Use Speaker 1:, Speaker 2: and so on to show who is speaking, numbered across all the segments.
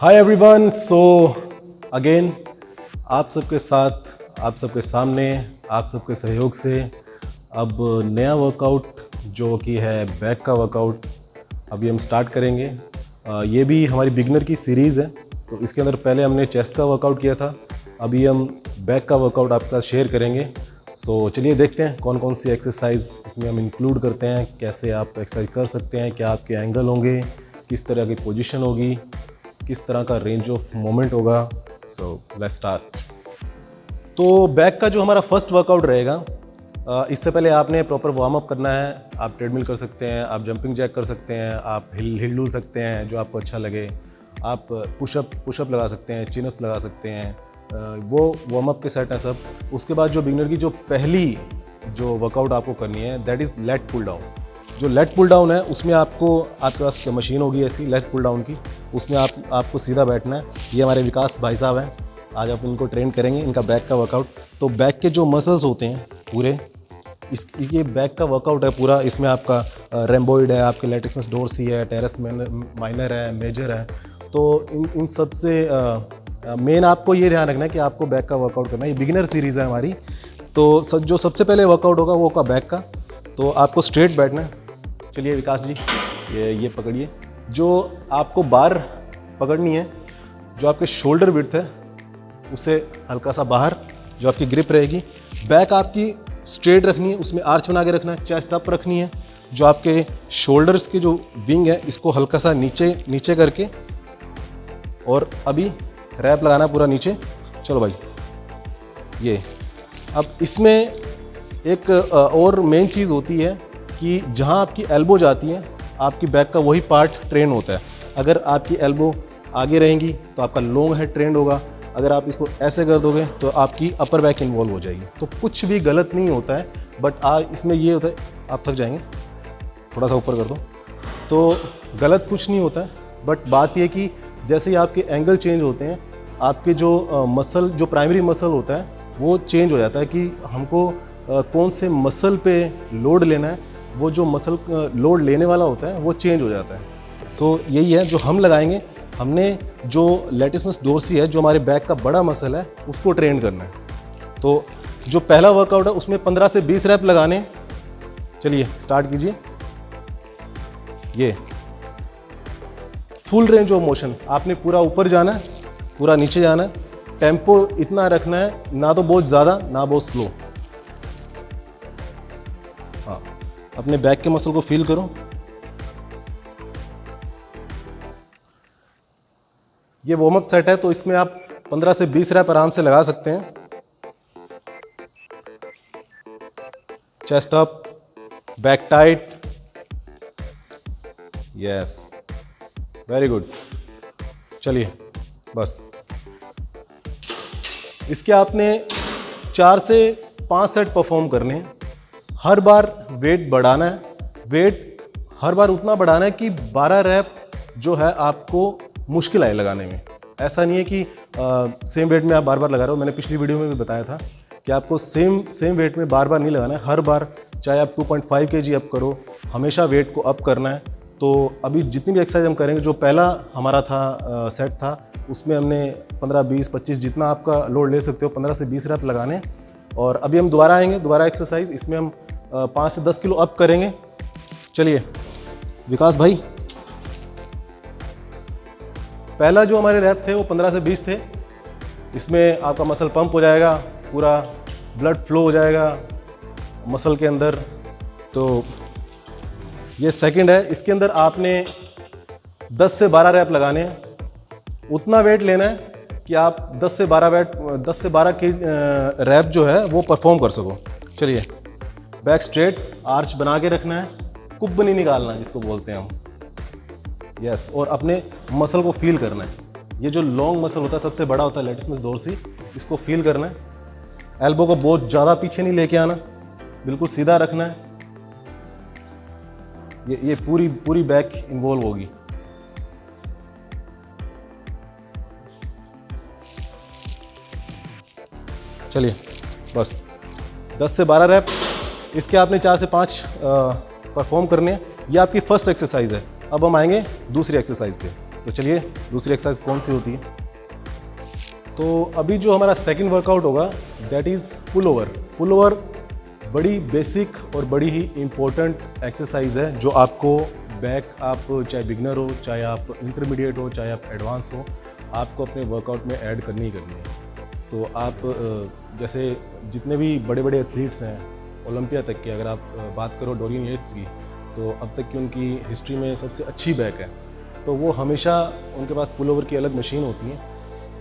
Speaker 1: Hi everyone, so again आप सबके साथ, आप सबके सामने, आप सबके सहयोग से अब नया वर्कआउट जो कि है बैक का वर्कआउट अभी हम स्टार्ट करेंगे। ये भी हमारी बिगनर की सीरीज़ है, तो इसके अंदर पहले हमने चेस्ट का वर्कआउट किया था, अभी हम बैक का वर्कआउट आपके साथ शेयर करेंगे। सो चलिए देखते हैं कौन कौन सी एक्सरसाइज इसमें हम इंक्लूड करते हैं, कैसे आप एक्सरसाइज कर सकते हैं, क्या आपके एंगल होंगे, किस तरह की पोजीशन होगी, किस तरह का रेंज ऑफ मोमेंट होगा। So let's start. तो बैक का जो हमारा फर्स्ट वर्कआउट रहेगा, इससे पहले आपने प्रॉपर वार्म अप करना है। आप ट्रेडमिल कर सकते हैं, आप जंपिंग जैक कर सकते हैं, आप हिल डुल सकते हैं जो आपको अच्छा लगे, आप पुशअप लगा सकते हैं, चिनअप्स लगा सकते हैं, वो वार्म अप के सेट है सब। उसके बाद जो बिगिनर की जो पहली जो वर्कआउट आपको करनी है that is lat pull down. जो लेट पुल डाउन है उसमें आपके पास मशीन होगी ऐसी लेट पुल डाउन की, उसमें आपको सीधा बैठना है। ये हमारे विकास भाई साहब हैं, आज आप इनको ट्रेन करेंगे, इनका बैक का वर्कआउट। तो बैक के जो मसल्स होते हैं पूरे, ये बैक का वर्कआउट है पूरा। इसमें आपका रेम्बोइड है, आपके लैटिसिमस डोर्सी है, टेरेस माइनर है, मेजर है। तो इन सब से मेन आपको ये ध्यान रखना है कि आपको बैक का वर्कआउट करना है। ये बिगिनर सीरीज़ है हमारी, तो जो सबसे पहले वर्कआउट होगा वो होगा बैक का। तो आपको स्ट्रेट बैठना है। चलिए विकास जी, ये पकड़िए। जो आपको बार पकड़नी है, जो आपके शोल्डर विड्थ है उससे हल्का सा बाहर जो आपकी ग्रिप रहेगी। बैक आपकी स्ट्रेट रखनी है, उसमें आर्च बना के रखना है, चेस्ट अप रखनी है। जो आपके शोल्डर्स के जो विंग है इसको हल्का सा नीचे करके, और अभी रैप लगाना पूरा नीचे। चलो भाई, ये अब इसमें एक और मेन चीज़ होती है कि जहाँ आपकी एल्बो जाती है आपकी बैक का वही पार्ट ट्रेन होता है। अगर आपकी एल्बो आगे रहेंगी तो आपका लॉन्ग हेड ट्रेंड होगा, अगर आप इसको ऐसे कर दोगे तो आपकी अपर बैक इन्वॉल्व हो जाएगी। तो कुछ भी गलत नहीं होता है, बट इसमें ये होता है, आप थक जाएंगे, थोड़ा सा ऊपर कर दो, तो गलत कुछ नहीं होता है। बट बात ये कि जैसे ही आपके एंगल चेंज होते हैं, आपके जो मसल, जो प्राइमरी मसल होता है वो चेंज हो जाता है कि हमको कौन से मसल पे लोड लेना है। वो जो मसल लोड लेने वाला होता है वो चेंज हो जाता है। सो यही है जो हम लगाएंगे। हमने जो लैटिसिमस डोर्सी है, जो हमारे बैक का बड़ा मसल है, उसको ट्रेन करना है। तो जो पहला वर्कआउट है उसमें 15 से 20 रैप लगाने। चलिए स्टार्ट कीजिए। ये फुल रेंज ऑफ मोशन, आपने पूरा ऊपर जाना है, पूरा नीचे जाना है। टेम्पो इतना रखना है, ना तो बहुत ज़्यादा ना बहुत स्लो। हाँ, अपने बैक के मसल को फील करो। ये वार्म अप सेट है, तो इसमें आप 15 से 20 रैप आराम से लगा सकते हैं। Chest up, back tight, yes, very good. चलिए बस, इसके आपने 4 से 5 सेट परफॉर्म करने हैं। हर बार वेट बढ़ाना है, वेट हर बार उतना बढ़ाना है कि 12 रैप जो है आपको मुश्किल आए लगाने में। ऐसा नहीं है कि सेम वेट में आप बार बार लगा रहे हो। मैंने पिछली वीडियो में भी बताया था कि आपको सेम वेट में बार बार नहीं लगाना है। हर बार चाहे आप 2.5 kg अप करो, हमेशा वेट को अप करना है। तो अभी जितनी भी एक्सरसाइज हम करेंगे, जो पहला हमारा था सेट था, उसमें हमने 15, 20, 25 जितना आपका लोड ले सकते हो 15 से 20 रैप लगाने। और अभी हम दोबारा आएंगे, दोबारा एक्सरसाइज, इसमें हम 5 से 10 किलो अप करेंगे। चलिए विकास भाई, पहला जो हमारे रैप थे वो 15 से 20 थे। इसमें आपका मसल पंप हो जाएगा, पूरा ब्लड फ्लो हो जाएगा मसल के अंदर। तो ये सेकंड है, इसके अंदर आपने 10 से 12 रैप लगाने हैं। उतना वेट लेना है कि आप 10 से 12 के रैप जो है वो परफॉर्म कर सको। चलिए, बैक स्ट्रेट, आर्च बना के रखना है, कुब नहीं निकालना जिसको बोलते हैं हम, यस। और अपने मसल को फील करना है। ये जो लॉन्ग मसल होता है, सबसे बड़ा होता है लैटिसिमस डोर्सी, इसको फील करना है। एल्बो को बहुत ज़्यादा पीछे नहीं लेके आना, बिल्कुल सीधा रखना है। ये पूरी बैक इन्वॉल्व होगी। चलिए बस 10 से 12 रैप, इसके आपने 4 से 5 परफॉर्म करने हैं। ये आपकी फर्स्ट एक्सरसाइज है। अब हम आएंगे दूसरी एक्सरसाइज पे। तो चलिए दूसरी एक्सरसाइज कौन सी होती है। तो अभी जो हमारा सेकंड वर्कआउट होगा that is pull over. Pull over बड़ी बेसिक और बड़ी ही इम्पोर्टेंट एक्सरसाइज है जो आपको बैक, आप चाहे बिगनर हो, चाहे आप इंटरमीडिएट हो, चाहे आप एडवांस हो, आपको अपने वर्कआउट में ऐड करनी ही करनी है। तो आप जैसे जितने भी बड़े बड़े एथलीट्स हैं ओलंपिया तक की, अगर आप बात करो डोरियन येट्स की, तो अब तक की उनकी हिस्ट्री में सबसे अच्छी बैक है। तो वो हमेशा, उनके पास पुल ओवर की अलग मशीन होती है,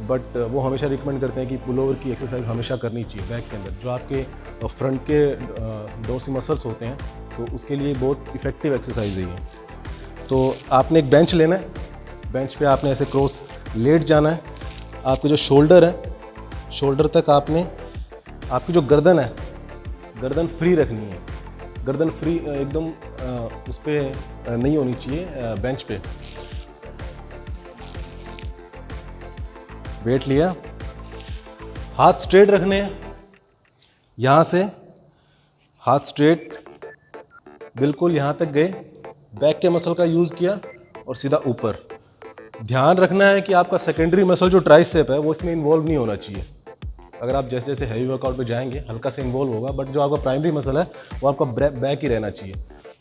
Speaker 1: बट वो हमेशा रिकमेंड करते हैं कि पुल ओवर की एक्सरसाइज हमेशा करनी चाहिए बैक के अंदर। जो आपके फ्रंट के डोर्सी मसल्स होते हैं, तो उसके लिए बहुत इफ़ेक्टिव एक्सरसाइज है ये। तो आपने एक बेंच लेना है, बेंच पे आपने ऐसे क्रॉस लेट जाना है। आपके जो शोल्डर है, शोल्डर तक आपने, आपकी जो गर्दन है, गर्दन फ्री रखनी है। गर्दन फ्री एकदम उस पर नहीं होनी चाहिए बेंच पे। वेट लिया, हाथ स्ट्रेट रखने हैं, यहाँ से हाथ स्ट्रेट बिल्कुल यहाँ तक गए, बैक के मसल का यूज़ किया और सीधा ऊपर। ध्यान रखना है कि आपका सेकेंडरी मसल जो ट्राइसेप है वो इसमें इन्वॉल्व नहीं होना चाहिए। अगर आप जैसे जैसे हैवी वर्कआउट पे जाएंगे हल्का से इन्वॉल्व होगा, बट जो आपका प्राइमरी मसल है वो आपका बैक ही रहना चाहिए।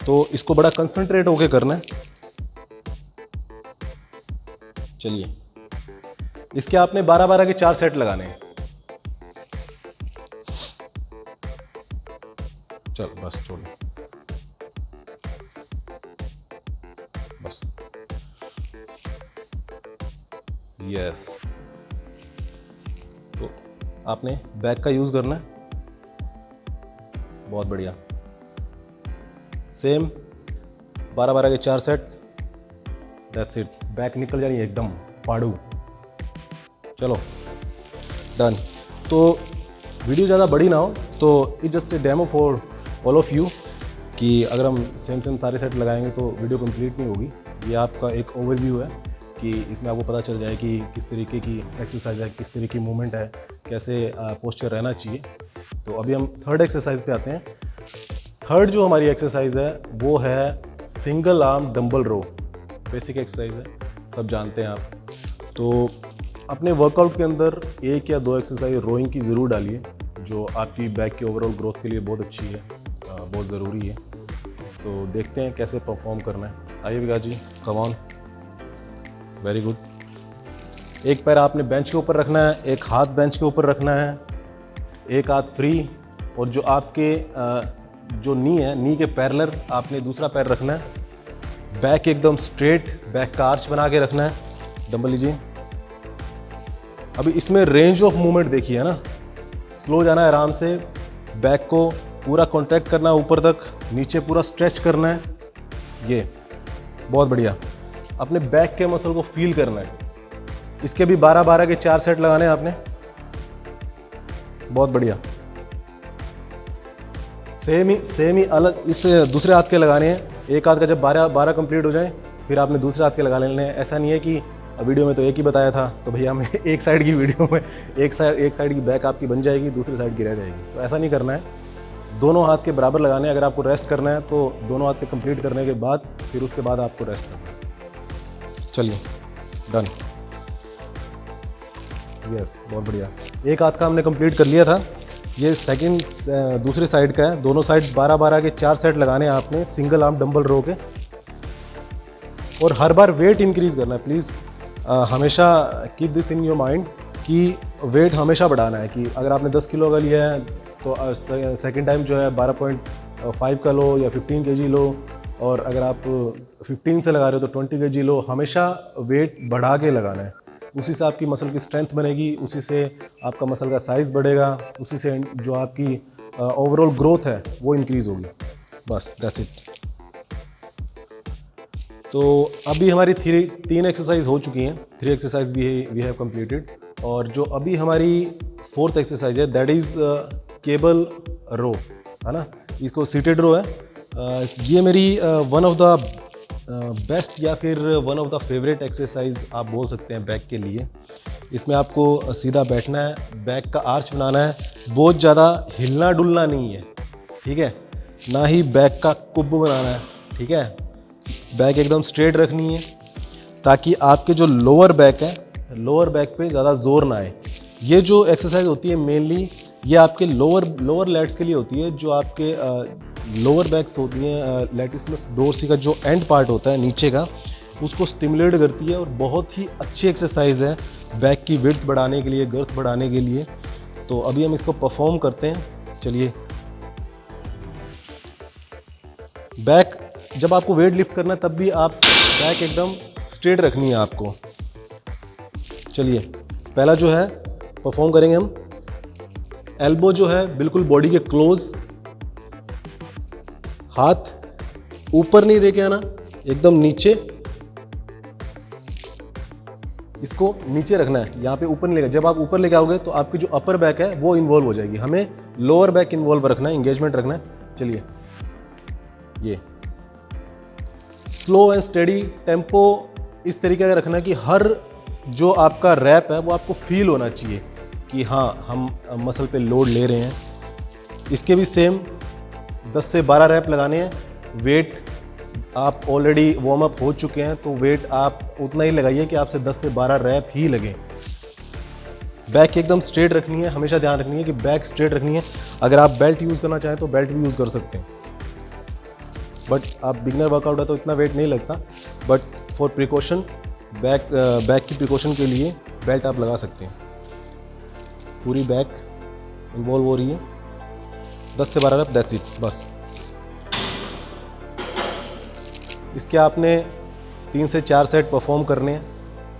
Speaker 1: तो इसको बड़ा कंसंट्रेट होके करना है। चलिए, इसके आपने 12-12 के 4 सेट लगाने हैं। चल बस छोड़, बस यस। तो आपने बैक का यूज़ करना है, बहुत बढ़िया। सेम 12-12 के 4 सेट, दैट्स इट। बैक निकल जानी है एकदम फाड़ू। चलो डन। तो वीडियो ज़्यादा बड़ी ना हो, तो it just a demo for all of you कि अगर हम सेम सारे सेट लगाएंगे तो वीडियो कंप्लीट नहीं होगी। ये आपका एक ओवरव्यू है कि इसमें आपको पता चल जाए कि किस तरीके की एक्सरसाइज है, किस तरीके की मूवमेंट है, कैसे पोस्चर रहना चाहिए। तो अभी हम थर्ड एक्सरसाइज पे आते हैं। थर्ड जो हमारी एक्सरसाइज है वो है सिंगल आर्म डंबल रो। बेसिक एक्सरसाइज है, सब जानते हैं आप। तो अपने वर्कआउट के अंदर 1 या 2 एक्सरसाइज रोइंग की ज़रूर डालिए, जो आपकी बैक की ओवरऑल ग्रोथ के लिए बहुत अच्छी है, बहुत ज़रूरी है। तो देखते हैं कैसे परफॉर्म करना है। आइए विकास जी, कम ऑन, वेरी गुड। एक पैर आपने बेंच के ऊपर रखना है, एक हाथ बेंच के ऊपर रखना है, एक हाथ फ्री, और जो आपके जो नी है, नी के पैरेलल आपने दूसरा पैर रखना है। बैक एकदम स्ट्रेट, बैक का आर्च बना के रखना है। डंबल लीजिए। अभी इसमें रेंज ऑफ मूवमेंट देखिए, है ना, स्लो जाना है आराम से। बैक को पूरा कॉन्ट्रैक्ट करना है ऊपर तक, नीचे पूरा स्ट्रेच करना है। ये बहुत बढ़िया। अपने बैक के मसल को फील करना है। इसके भी 12-12 के 4 सेट लगाने हैं आपने। बहुत बढ़िया। सेम ही अलग इस दूसरे हाथ के लगाने हैं। एक हाथ का जब 12 कंप्लीट हो जाए फिर आपने दूसरे हाथ के लगा लेने हैं। ऐसा नहीं है कि वीडियो में तो एक ही बताया था तो भैया हमें एक साइड की वीडियो में एक साइड की बैक आपकी बन जाएगी, दूसरी साइड की रह जाएगी। तो ऐसा नहीं करना है, दोनों हाथ के बराबर लगाने हैं। अगर आपको रेस्ट करना है तो दोनों हाथ के कंप्लीट करने के बाद फिर उसके बाद आपको रेस्ट करना है। चलिए डन। यस, बहुत बढ़िया। एक हाथ का हमने कंप्लीट कर लिया था। ये सेकंड दूसरे साइड का है। दोनों साइड 12-12 के 4 सेट लगाने हैं आपने सिंगल आर्म डंबल रो के। और हर बार वेट इंक्रीज करना है प्लीज़। हमेशा keep this in your mind कि वेट हमेशा बढ़ाना है। कि अगर आपने 10 किलो का लिया है तो सेकंड टाइम जो है 12.5 का लो या 15 kg लो, और अगर आप 15 से लगा रहे हो तो 20 kg लो। हमेशा वेट बढ़ा के लगाना है। उसी से आपकी मसल की स्ट्रेंथ बनेगी, उसी से आपका मसल का साइज़ बढ़ेगा, उसी से जो आपकी ओवरऑल ग्रोथ है वो इंक्रीज़ होगी। बस दैट्स इट। तो अभी हमारी 3 एक्सरसाइज हो चुकी हैं। 3 एक्सरसाइज वी हैव कंप्लीटेड। और जो अभी हमारी 4th एक्सरसाइज है दैट इज़ केबल रो, है ना। इसको सीटेड रो है। ये मेरी वन ऑफ द बेस्ट या फिर one of the favourite exercise आप बोल सकते हैं बैक के लिए। इसमें आपको सीधा बैठना है, बैक का आर्च बनाना है, बहुत ज़्यादा हिलना डुलना नहीं है, ठीक है, ना ही बैक का कुब बनाना है, ठीक है। बैक एकदम स्ट्रेट रखनी है। ताकि आपके जो लोअर बैक है, लोअर बैक पे ज़्यादा जोर ना आए। ये जो एक्सरसाइज होती है मेनली ये आपके लोअर लैट्स के लिए होती है, जो आपके लोअर बैक्स होती हैं, लैटिसिमस डोर्सी का जो एंड पार्ट होता है नीचे का, उसको स्टिमुलेट करती है और बहुत ही अच्छी एक्सरसाइज है बैक की विड्थ बढ़ाने के लिए, गर्थ बढ़ाने के लिए। तो अभी हम इसको परफॉर्म करते हैं। चलिए, बैक जब आपको वेट लिफ्ट करना है तब भी आप बैक एकदम स्ट्रेट रखनी है आपको। चलिए, पहला जो है परफॉर्म करेंगे हम। एल्बो जो है बिल्कुल बॉडी के क्लोज, हाथ ऊपर नहीं लेके आना, एकदम नीचे, इसको नीचे रखना है, यहाँ पे ऊपर नहीं लेगा। जब आप ऊपर लेके आओगे तो आपकी जो अपर बैक है वो इन्वॉल्व हो जाएगी। हमें लोअर बैक इन्वॉल्व रखना है, एंगेजमेंट रखना है। चलिए, ये स्लो एंड स्टेडी टेम्पो इस तरीके का रखना है कि हर जो आपका रैप है वो आपको फील होना चाहिए कि हाँ हम मसल पे लोड ले रहे हैं। इसके भी सेम 10 से 12 रैप लगाने हैं। वेट आप ऑलरेडी वार्म अप हो चुके हैं तो वेट आप उतना ही लगाइए कि आपसे 10 से 12 रैप ही लगे। बैक एकदम स्ट्रेट रखनी है, हमेशा ध्यान रखनी है कि बैक स्ट्रेट रखनी है। अगर आप बेल्ट यूज़ करना चाहें तो बेल्ट भी यूज़ कर सकते हैं, बट आप बिगनर वर्कआउट है तो इतना वेट नहीं लगता, बट फॉर प्रिकॉशन बैक की प्रिकॉशन के लिए बेल्ट आप लगा सकते हैं। पूरी बैक इन्वॉल्व हो रही है, 10 से 12 रैप, दैट्स इट, बस। इसके आपने 3 से 4 सेट परफॉर्म करने हैं।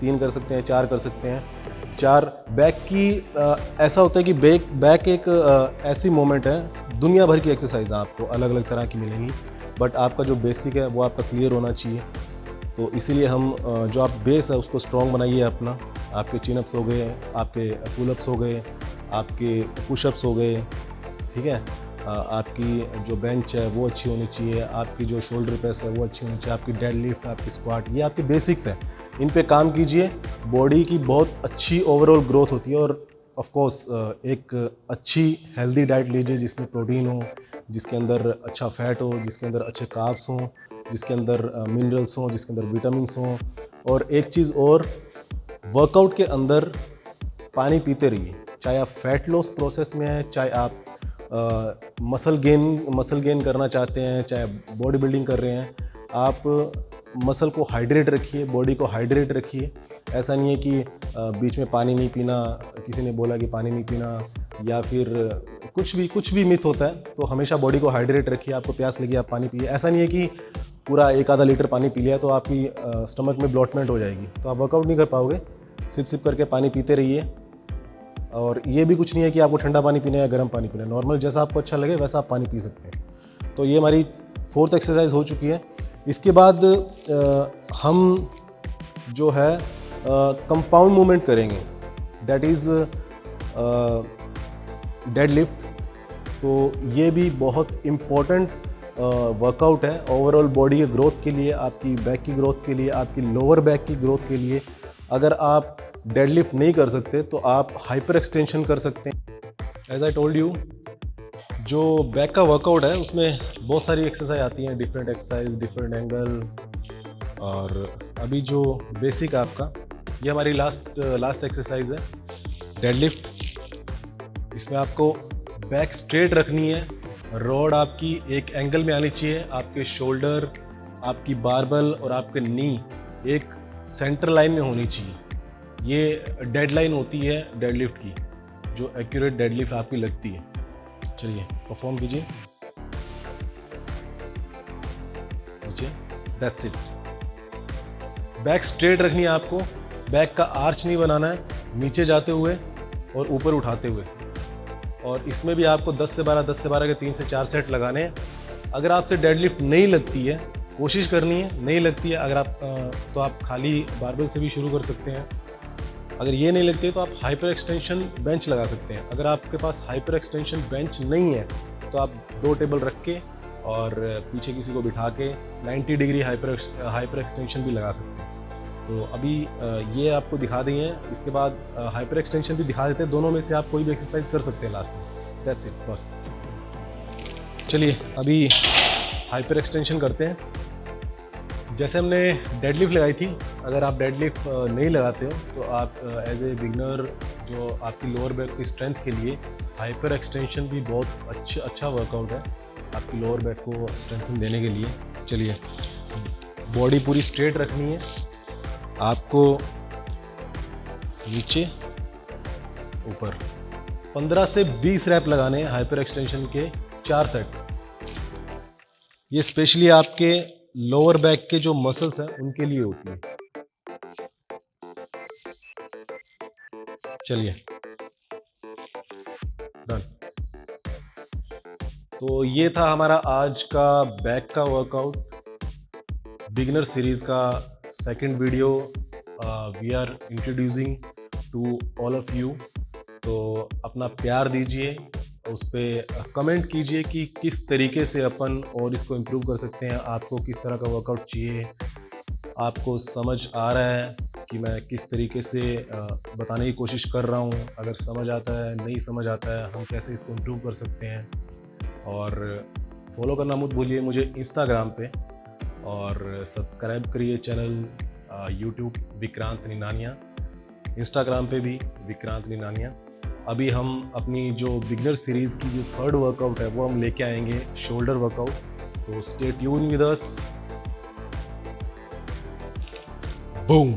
Speaker 1: 3 कर सकते हैं, 4 कर सकते हैं। 4 बैक की ऐसा होता है कि बैक एक ऐसी मोमेंट है, दुनिया भर की एक्सरसाइज आपको अलग अलग तरह की मिलेंगी, बट आपका जो बेसिक है वो आपका क्लियर होना चाहिए। तो इसीलिए हम जो आप बेस है उसको स्ट्रॉन्ग बनाइए अपना। आपके चिनअप्स हो गए, आपके पुलअप्स हो गए, आपके पुशअप्स हो गए, ठीक है। आपकी जो बेंच है वो अच्छी होनी चाहिए, आपकी जो शोल्डर प्रेस है वो अच्छी होनी चाहिए, आपकी डेड लिफ्ट, आपकी स्क्वाट, ये आपके बेसिक्स हैं। इन पे काम कीजिए, बॉडी की बहुत अच्छी ओवरऑल ग्रोथ होती है। और ऑफ कोर्स एक अच्छी हेल्दी डाइट लीजिए जिसमें प्रोटीन हो, जिसके अंदर अच्छा फैट हो, जिसके अंदर अच्छे कार्ब्स हों, जिसके अंदर मिनरल्स हों, जिसके अंदर विटामिन्स हों। और एक चीज़ और, वर्कआउट के अंदर पानी पीते रहिए, चाहे आप फैट लॉस प्रोसेस में हैं, चाहे आप मसल गेन करना चाहते हैं, चाहे बॉडी बिल्डिंग कर रहे हैं। आप मसल को हाइड्रेट रखिए, बॉडी को हाइड्रेट रखिए। ऐसा नहीं है कि बीच में पानी नहीं पीना, किसी ने बोला कि पानी नहीं पीना, या फिर कुछ भी मिथ होता है। तो हमेशा बॉडी को हाइड्रेट रखिए। आपको प्यास लगी आप पानी पिए। ऐसा नहीं है कि पूरा 1 आधा लीटर पानी पी लिया तो आपकी स्टमक में ब्लॉटमेंट हो जाएगी, तो आप वर्कआउट नहीं कर पाओगे। सिप करके पानी पीते रहिए। और ये भी कुछ नहीं है कि आपको ठंडा पानी पीना है या गर्म पानी पीना है, नॉर्मल जैसा आपको अच्छा लगे वैसा आप पानी पी सकते हैं। तो ये हमारी 4th एक्सरसाइज हो चुकी है। इसके बाद हम जो है कंपाउंड मूवमेंट करेंगे, दैट इज़ डेड लिफ्ट। तो ये भी बहुत इम्पोर्टेंट वर्कआउट है ओवरऑल बॉडी के ग्रोथ के लिए, आपकी बैक की ग्रोथ के लिए, आपकी लोअर बैक की ग्रोथ के लिए। अगर आप डेडलिफ्ट नहीं कर सकते तो आप हाइपर एक्सटेंशन कर सकते हैं। एज आई टोल्ड यू, जो बैक का वर्कआउट है उसमें बहुत सारी एक्सरसाइज आती हैं, डिफरेंट एक्सरसाइज, डिफरेंट एंगल। और अभी जो बेसिक आपका, ये हमारी लास्ट एक्सरसाइज है, डेडलिफ्ट। इसमें आपको बैक स्ट्रेट रखनी है, रॉड आपकी एक एंगल में आनी चाहिए, आपके शोल्डर, आपकी बारबल और आपके नी एक सेंटर लाइन में होनी चाहिए। ये डेड लाइन होती है डेडलिफ्ट की, जो एक्यूरेट डेडलिफ्ट आपकी लगती है। चलिए परफॉर्म कीजिए, दैट्स इट। बैक स्ट्रेट रखनी है आपको, बैक का आर्च नहीं बनाना है, नीचे जाते हुए और ऊपर उठाते हुए। और इसमें भी आपको 10 से 12 के 3 से 4 सेट लगाने हैं। अगर आपसे डेडलिफ्ट नहीं लगती है, कोशिश करनी है, नहीं लगती है अगर आप तो आप खाली बारबेल से भी शुरू कर सकते हैं। अगर ये नहीं लगती है तो आप हाइपर एक्सटेंशन बेंच लगा सकते हैं। अगर आपके पास हाइपर एक्सटेंशन बेंच नहीं है तो आप 2 टेबल रख के और पीछे किसी को बिठा के 90 डिग्री हाइपर एक्सटेंशन भी लगा सकते हैं। तो अभी ये आपको दिखा दी है, इसके बाद हाइपर एक्सटेंशन भी दिखा देते हैं। दोनों में से आप कोई भी एक्सरसाइज कर सकते हैं लास्ट में, दैट्स इट, बस। चलिए अभी हाइपर एक्सटेंशन करते हैं। जैसे हमने डेडलिफ्ट लगाई थी, अगर आप डेडलिफ्ट नहीं लगाते हो तो आप एज ए बिगनर जो आपकी लोअर बैक की स्ट्रेंथ के लिए हाइपर एक्सटेंशन भी बहुत अच्छा वर्कआउट है आपकी लोअर बैक को स्ट्रेंथन देने के लिए। चलिए, बॉडी पूरी स्ट्रेट रखनी है आपको, नीचे ऊपर 15 से 20 रैप लगाने हैं हाइपर एक्सटेंशन के 4 सेट। ये स्पेशली आपके लोअर बैक के जो मसल्स हैं उनके लिए होती है। चलिए, डन। तो ये था हमारा आज का बैक का वर्कआउट बिगिनर सीरीज का second video we are introducing to all of you. तो अपना प्यार दीजिए, उस पर कमेंट कीजिए कि किस तरीके से अपन और इसको इम्प्रूव कर सकते हैं। आपको किस तरह का वर्कआउट चाहिए, आपको समझ आ रहा है कि मैं किस तरीके से बताने की कोशिश कर रहा हूँ। अगर समझ आता है, नहीं समझ आता है, हम कैसे इसको इम्प्रूव कर सकते हैं। और फॉलो करना मत भूलिए मुझे इंस्टाग्राम पे, और सब्सक्राइब करिए channel YouTube Vikrant Ninaniya, Instagram पे भी विक्रांत निनानिया। अभी हम अपनी जो बिगनर सीरीज़ की जो थर्ड वर्कआउट है वो हम लेके आएंगे, शोल्डर वर्कआउट। तो stay tune with us. Boom.